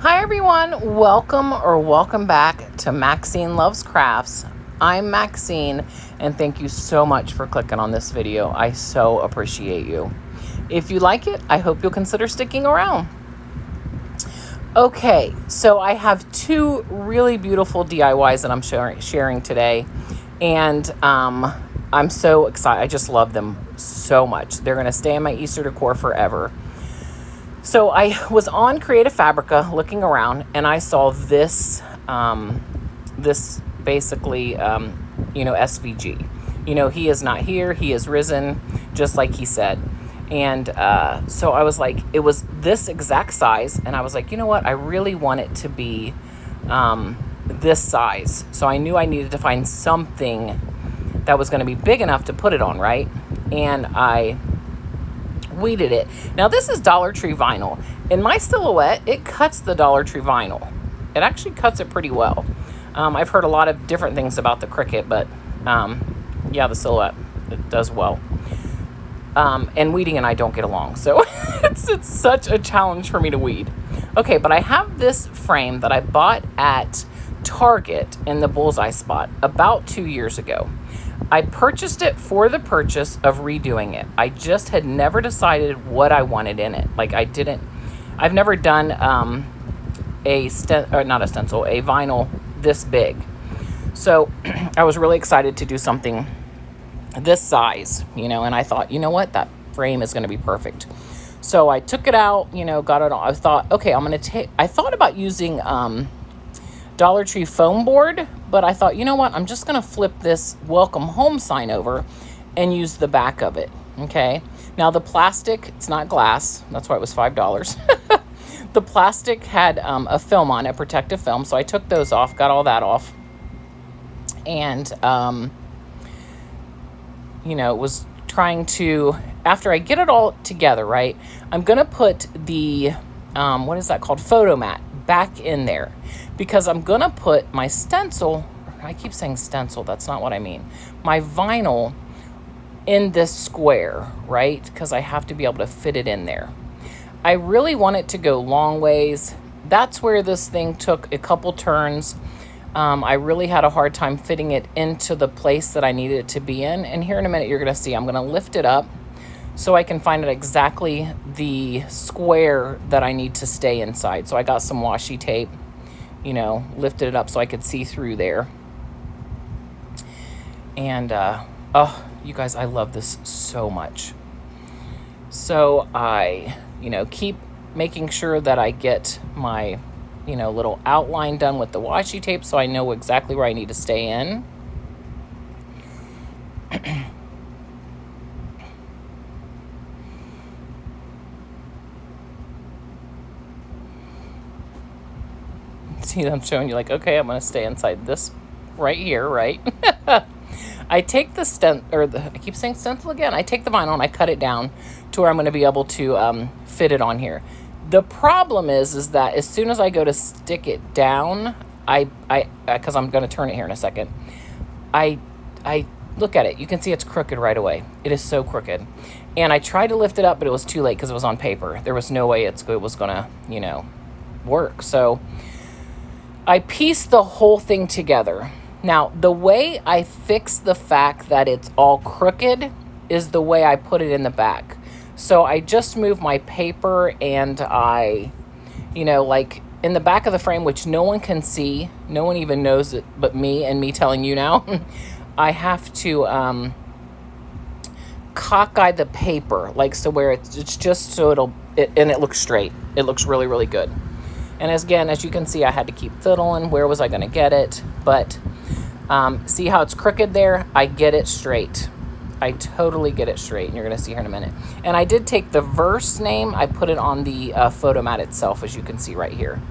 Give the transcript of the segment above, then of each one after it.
Hi everyone, welcome back to Maxine Loves Crafts. I'm Maxine and thank you so much for clicking on this video. I so appreciate you. If you like it, I hope you'll consider sticking around. Okay, so I have two really beautiful DIYs that I'm sharing today, and I'm so excited. I just love them so much. They're going to stay in my Easter decor forever. So I was on Creative Fabrica looking around, and I saw this, this basically, SVG. He is not here. He is risen, just like he said. And so I was like, it was this exact size. And I was like, you know what? I really want it to be this size. So I knew I needed to find something that was going to be big enough to put it on, right? And I weeded it. Now this is Dollar Tree vinyl. In my silhouette, it cuts the Dollar Tree vinyl. It actually cuts it pretty well. I've heard a lot of different things about the Cricut, but yeah, the silhouette, it does well. And weeding and I don't get along, so it's such a challenge for me to weed. Okay, but I have this frame that I bought at Target in the bullseye spot about 2 years ago. I purchased it for the purchase of redoing it. I just had never decided what I wanted in it. Like I've never done a vinyl this big. So I was really excited to do something this size, and I thought, you know what, that frame is going to be perfect. So I took it out, got it on. I thought, okay, I thought about using Dollar Tree foam board, but I thought, you know what, I'm just going to flip this welcome home sign over and use the back of it. Okay. Now the plastic, it's not glass. That's why it was $5. The plastic had a film on it, protective film. So I took those off, got all that off. And, was trying to, after I get it all together, right, I'm going to put the, what is that called? Photo mat back in there, because I'm going to put my stencil, I keep saying stencil, that's not what I mean, my vinyl in this square, right? Because I have to be able to fit it in there. I really want it to go long ways. That's where this thing took a couple turns. I really had a hard time fitting it into the place that I needed it to be in. And here in a minute, you're going to see, I'm going to lift it up so I can find out exactly the square that I need to stay inside. So I got some washi tape, lifted it up so I could see through there. And, oh, you guys, I love this so much. So I, keep making sure that I get my, little outline done with the washi tape so I know exactly where I need to stay in. See, I'm showing you, like, okay, I'm going to stay inside this right here, right? I take the I keep saying stencil again. I take the vinyl and I cut it down to where I'm going to be able to fit it on here. The problem is that as soon as I go to stick it down, because I'm going to turn it here in a second, I look at it. You can see it's crooked right away. It is so crooked. And I tried to lift it up, but it was too late because it was on paper. There was no way it was going to, work. So I pieced the whole thing together. Now, the way I fix the fact that it's all crooked is the way I put it in the back. So I just move my paper and I, like in the back of the frame, which no one can see, no one even knows it but me and me telling you now, I have to cockeye the paper, like so where it's just so and it looks straight. It looks really, really good. And as you can see, I had to keep fiddling. Where was I going to get it? But see how it's crooked there? I get it straight. I totally get it straight, and you're going to see here in a minute. And I did take the verse name. I put it on the photo mat itself, as you can see right here.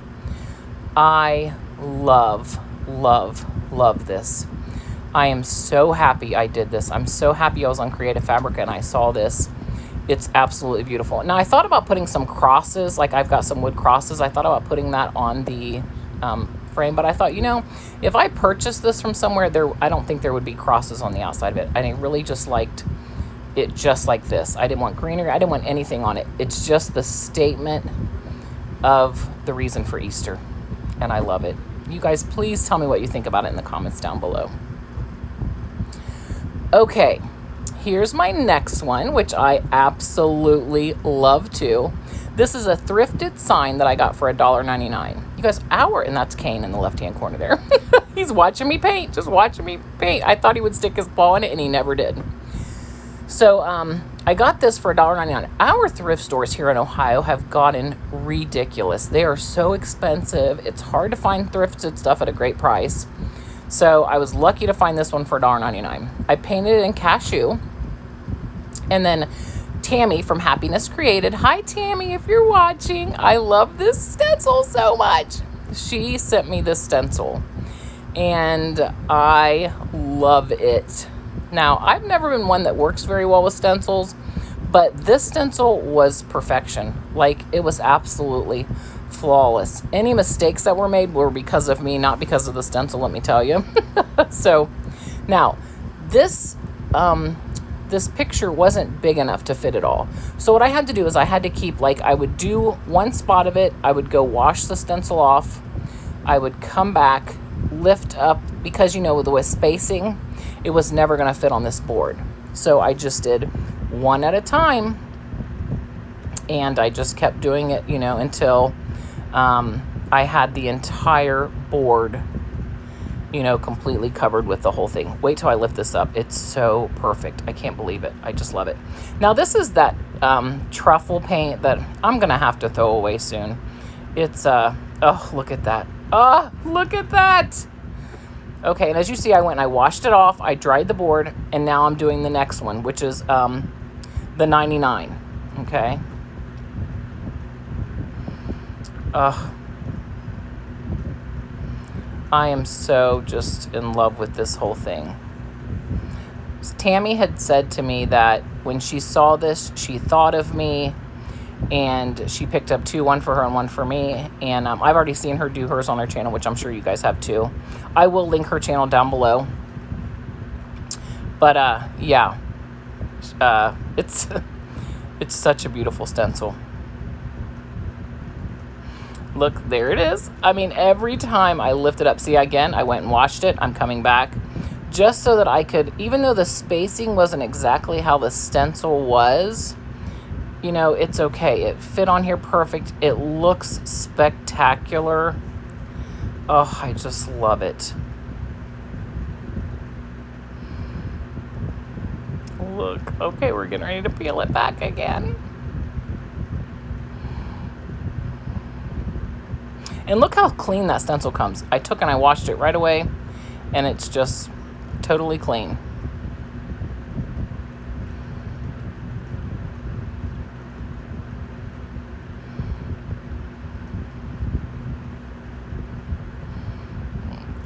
I love, love, love this. I am so happy I did this. I'm so happy I was on Creative Fabrica and I saw this. It's absolutely beautiful. Now, I thought about putting some crosses, like I've got some wood crosses. I thought about putting that on the frame, but I thought, if I purchased this from somewhere, I don't think there would be crosses on the outside of it. And I really just liked it just like this. I didn't want greenery. I didn't want anything on it. It's just the statement of the reason for Easter. And I love it. You guys, please tell me what you think about it in the comments down below. Okay, here's my next one, which I absolutely love too. This is a thrifted sign that I got for $1.99. You guys, and that's Kane in the left-hand corner there. He's watching me paint, just watching me paint. I thought he would stick his paw in it, and he never did. So I got this for $1.99. Our thrift stores here in Ohio have gotten ridiculous. They are so expensive. It's hard to find thrifted stuff at a great price. So I was lucky to find this one for $1.99. I painted it in cashew. And then Tami from Happiness Created. Hi, Tami, if you're watching. I love this stencil so much. She sent me this stencil. And I love it. Now, I've never been one that works very well with stencils, but this stencil was perfection. Like, it was absolutely flawless. Any mistakes that were made were because of me, not because of the stencil, let me tell you. So, now, this picture wasn't big enough to fit it all. So what I had to do is I had to keep, like, I would do one spot of it, I would go wash the stencil off, I would come back, lift up, because, you know, with spacing, it was never going to fit on this board. So I just did one at a time, and I just kept doing it, you know, until I had the entire board, you know, completely covered with the whole thing. Wait till I lift this up. It's so perfect. I can't believe it. I just love it. Now, this is that truffle paint that I'm going to have to throw away soon. It's, oh, look at that. Oh, look at that. Okay, and as you see, I went and I washed it off, I dried the board, and now I'm doing the next one, which is the 99, okay? I am so just in love with this whole thing. Tami had said to me that when she saw this, she thought of me, and she picked up two, one for her and one for me. And I've already seen her do hers on her channel, which I'm sure you guys have too. I will link her channel down below. But yeah, it's such a beautiful stencil. Look, there it is. I mean, every time I lift it up, see, again, I went and washed it. I'm coming back just so that I could, even though the spacing wasn't exactly how the stencil was, you know, it's okay. It fit on here perfect. It looks spectacular. Oh, I just love it. Look, okay, we're getting ready to peel it back again. And look how clean that stencil comes. I took and I washed it right away, and it's just totally clean.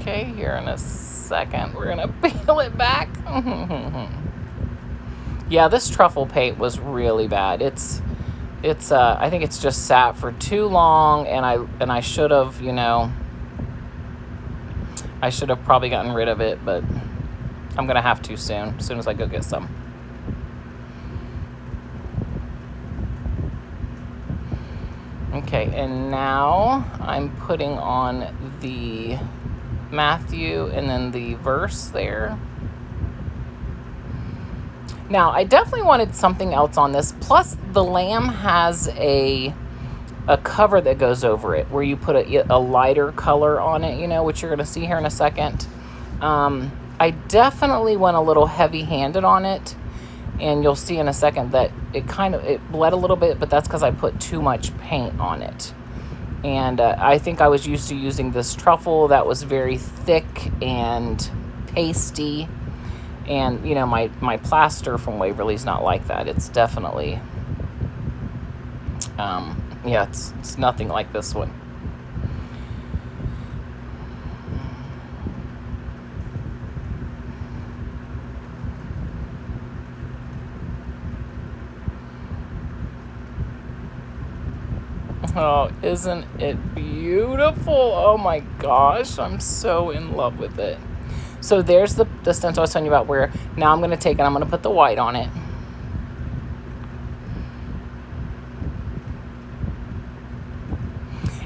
Okay, here in a second, we're gonna peel it back. Yeah, this truffle paint was really bad. It's I think it's just sat for too long, and I should have, you know, I should have probably gotten rid of it, but I'm gonna have to soon, as soon as I go get some. Okay, and now I'm putting on the Matthew and then the verse there. Now, I definitely wanted something else on this. Plus, the lamb has a cover that goes over it where you put a lighter color on it, you know, which you're going to see here in a second. I definitely went a little heavy-handed on it, and you'll see in a second that it bled a little bit, but that's because I put too much paint on it. And I think I was used to using this truffle that was very thick and pasty. And, you know, my plaster from Waverly's not like that. It's definitely, yeah, it's nothing like this one. Oh, isn't it beautiful? Oh my gosh, I'm so in love with it. So there's the stencil I was telling you about, where now I'm going to take and I'm going to put the white on it.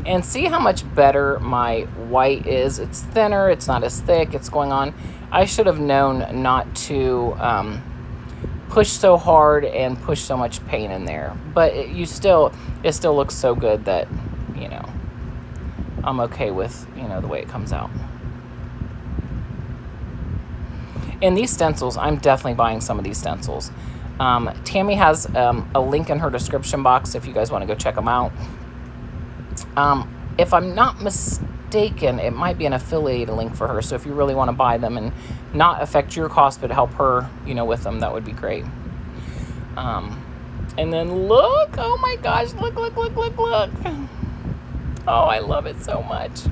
And see how much better my white is. It's thinner, it's not as thick, it's going on. I should have known not to push so hard and push so much paint in there. But it still looks so good that, you know, I'm okay with, you know, the way it comes out. And these stencils, I'm definitely buying some of these stencils. Tami has a link in her description box if you guys want to go check them out. If I'm not mistaken, it might be an affiliated link for her. So if you really want to buy them and not affect your cost, but help her, you know, with them, that would be great. And then look, oh my gosh, look. Oh, I love it so much.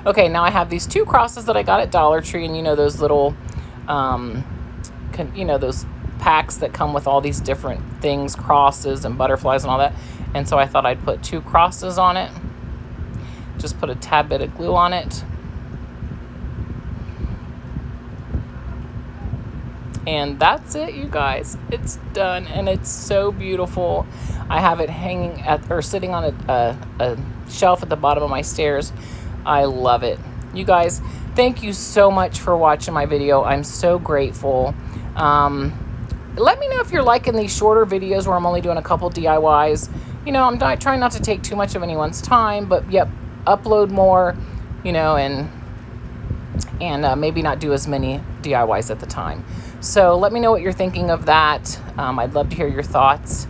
Okay, now I have these 2 crosses that I got at Dollar Tree, and you know those little, you know, those packs that come with all these different things, crosses and butterflies and all that. And so I thought I'd put 2 crosses on it. Just put a tad bit of glue on it. And that's it, you guys. It's done, and it's so beautiful. I have it hanging sitting on a shelf at the bottom of my stairs. I love it. You guys, thank you so much for watching my video. I'm so grateful. Let me know if you're liking these shorter videos where I'm only doing a couple DIYs. You know, I'm trying not to take too much of anyone's time, but yep, upload more, you know, and maybe not do as many DIYs at the time. So let me know what you're thinking of that. I'd love to hear your thoughts.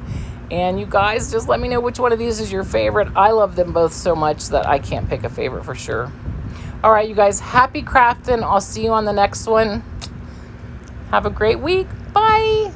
And you guys, just let me know which one of these is your favorite. I love them both so much that I can't pick a favorite for sure. All right, you guys, happy crafting. I'll see you on the next one. Have a great week. Bye.